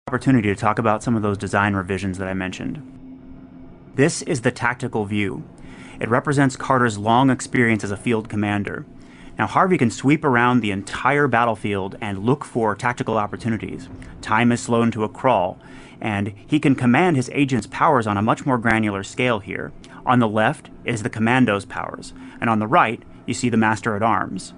Opportunity to talk about some of those design revisions that I mentioned. This is the tactical view. It represents Carter's long experience as a field commander. Now, Harvey can sweep around the entire battlefield and look for tactical opportunities. Time is slowed to a crawl, and he can command his agent's powers on a much more granular scale here. On the left is the commando's powers, and on the right, you see the Master-at-Arms.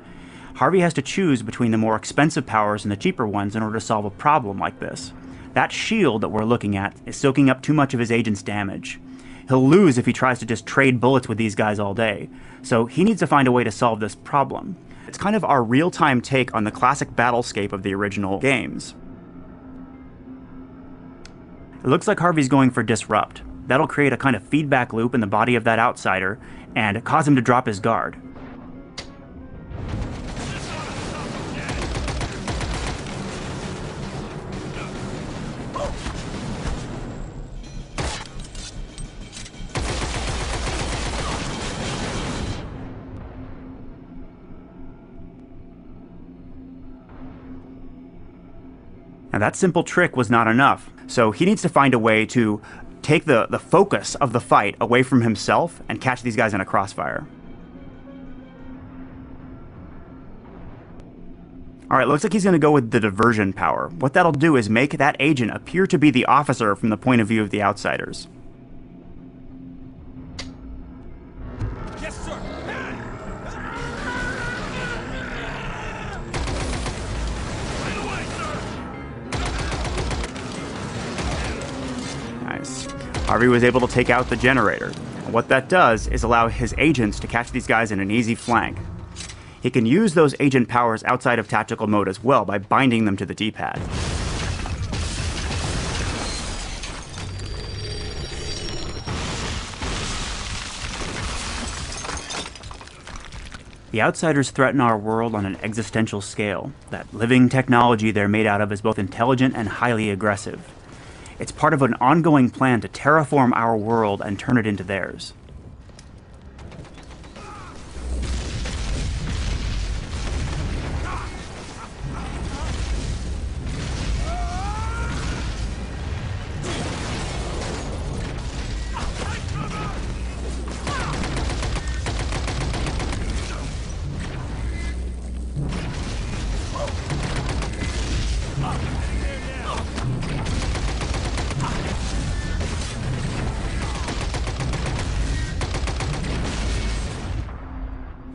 Harvey has to choose between the more expensive powers and the cheaper ones in order to solve a problem like this. That shield that we're looking at is soaking up too much of his agent's damage. He'll lose if he tries to just trade bullets with these guys all day, so he needs to find a way to solve this problem. It's kind of our real-time take on the classic battlescape of the original games. It looks like Harvey's going for Disrupt. That'll create a kind of feedback loop in the body of that outsider and cause him to drop his guard. Now that simple trick was not enough, so he needs to find a way to take the focus of the fight away from himself and catch these guys in a crossfire. Alright, looks like he's going to go with the diversion power. What that'll do is make that agent appear to be the officer from the point of view of the outsiders. Yes, sir. Nice. Harvey was able to take out the generator. And what that does is allow his agents to catch these guys in an easy flank. He can use those agent powers outside of tactical mode as well by binding them to the D-pad. The outsiders threaten our world on an existential scale. That living technology they're made out of is both intelligent and highly aggressive. It's part of an ongoing plan to terraform our world and turn it into theirs.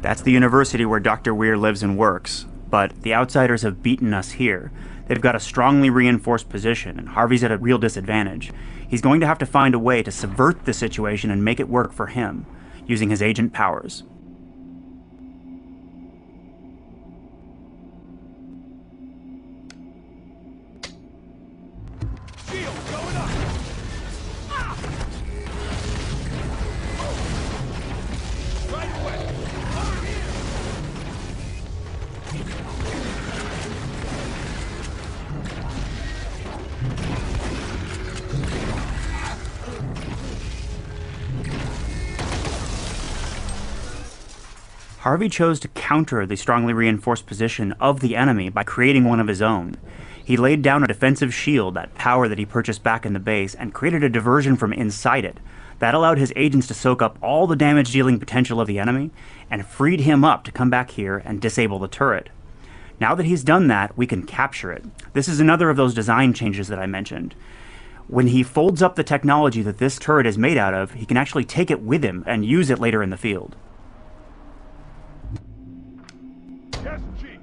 That's the university where Dr. Weir lives and works, but the outsiders have beaten us here. They've got a strongly reinforced position, and Harvey's at a real disadvantage. He's going to have to find a way to subvert the situation and make it work for him, using his agent powers. Shield going up. Right away. Harvey chose to counter the strongly reinforced position of the enemy by creating one of his own. He laid down a defensive shield, that power that he purchased back in the base, and created a diversion from inside it. That allowed his agents to soak up all the damage-dealing potential of the enemy, and freed him up to come back here and disable the turret. Now that he's done that, we can capture it. This is another of those design changes that I mentioned. When he folds up the technology that this turret is made out of, he can actually take it with him and use it later in the field. Yes, Chief.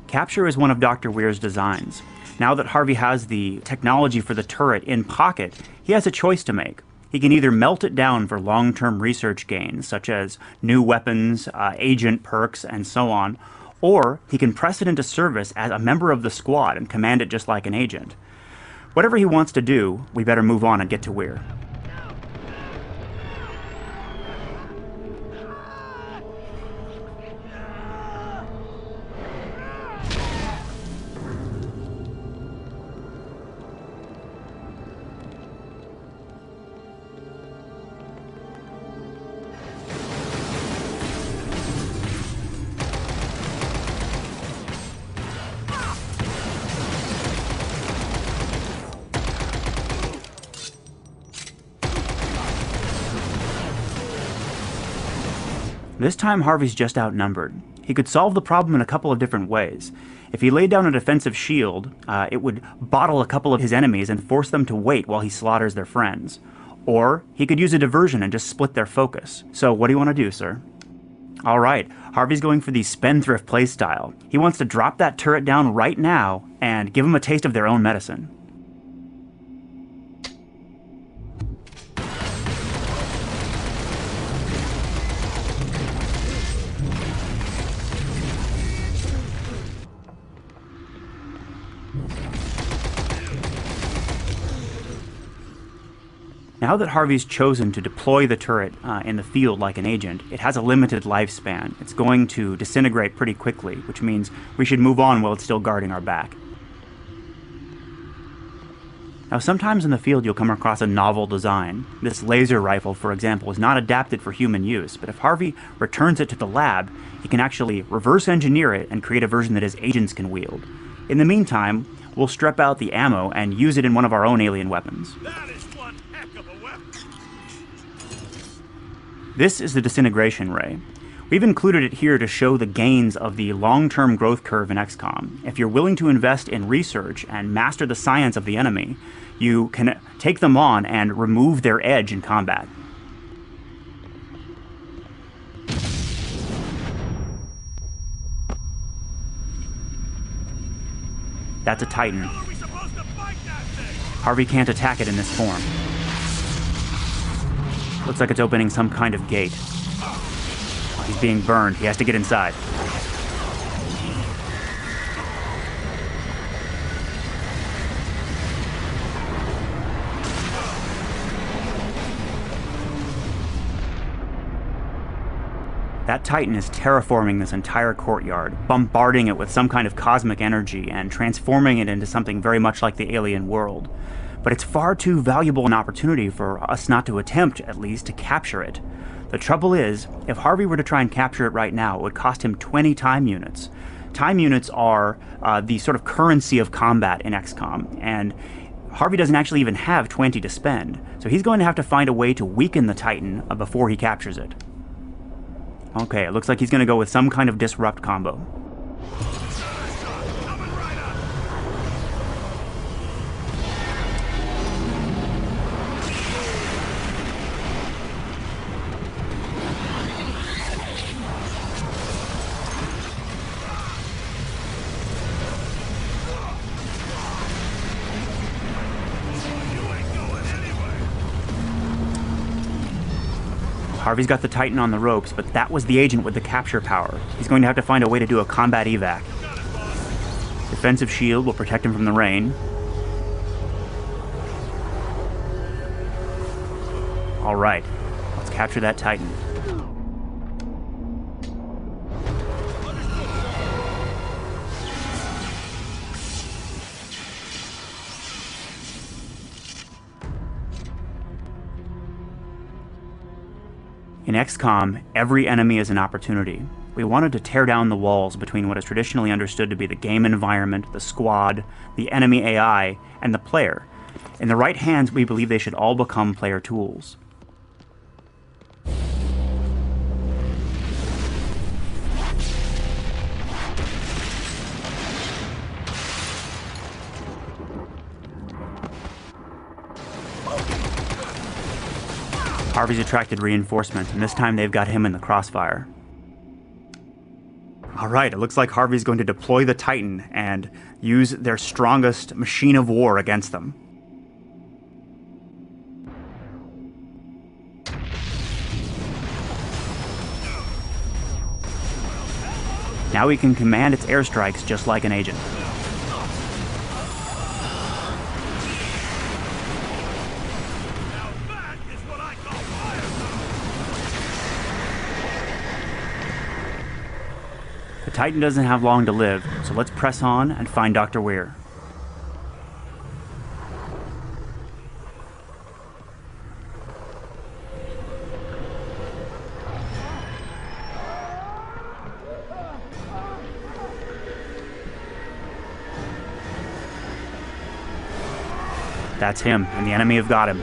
Capture is one of Dr. Weir's designs. Now that Harvey has the technology for the turret in pocket, he has a choice to make. He can either melt it down for long-term research gains, such as new weapons, agent perks, and so on, or he can press it into service as a member of the squad and command it just like an agent. Whatever he wants to do, we better move on and get to Weir. This time Harvey's just outnumbered. He could solve the problem in a couple of different ways. If he laid down a defensive shield, it would bottle a couple of his enemies and force them to wait while he slaughters their friends. Or he could use a diversion and just split their focus. So what do you want to do, sir? Alright, Harvey's going for the spendthrift playstyle. He wants to drop that turret down right now and give them a taste of their own medicine. Now that Harvey's chosen to deploy the turret in the field like an agent, it has a limited lifespan. It's going to disintegrate pretty quickly, which means we should move on while it's still guarding our back. Now sometimes in the field you'll come across a novel design. This laser rifle, for example, is not adapted for human use, but if Harvey returns it to the lab, he can actually reverse engineer it and create a version that his agents can wield. In the meantime, we'll strip out the ammo and use it in one of our own alien weapons. That is one heck of a weapon. This is the disintegration ray. We've included it here to show the gains of the long-term growth curve in XCOM. If you're willing to invest in research and master the science of the enemy, you can take them on and remove their edge in combat. That's a Titan. How are we supposed to fight that thing? Harvey can't attack it in this form. Looks like it's opening some kind of gate. He's being burned. He has to get inside. That Titan is terraforming this entire courtyard, bombarding it with some kind of cosmic energy and transforming it into something very much like the alien world. But it's far too valuable an opportunity for us not to attempt, at least, to capture it. The trouble is, if Harvey were to try and capture it right now, it would cost him 20 time units. Time units are the sort of currency of combat in XCOM, and Harvey doesn't actually even have 20 to spend, so he's going to have to find a way to weaken the Titan before he captures it. Okay, it looks like he's going to go with some kind of disrupt combo. Coming right up. You ain't going anywhere. Harvey's got the Titan on the ropes, but that was the agent with the capture power. He's going to have to find a way to do a combat evac. Got it, boss. Defensive shield will protect him from the rain. Alright, let's capture that Titan. In XCOM, every enemy is an opportunity. We wanted to tear down the walls between what is traditionally understood to be the game environment, the squad, the enemy AI, and the player. In the right hands, we believe they should all become player tools. Harvey's attracted reinforcements, and this time they've got him in the crossfire. Alright, it looks like Harvey's going to deploy the Titan and use their strongest machine of war against them. Now he can command its airstrikes just like an agent. Now that is what I call fire. The Titan doesn't have long to live, so let's press on and find Dr. Weir. That's him, and the enemy have got him.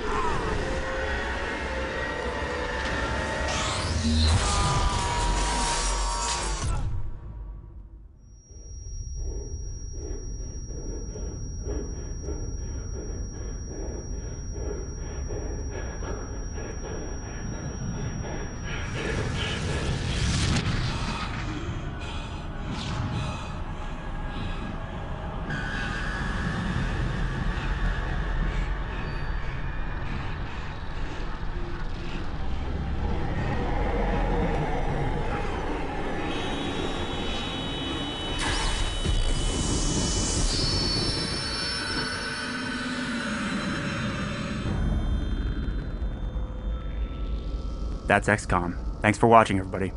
That's XCOM. Thanks for watching, everybody.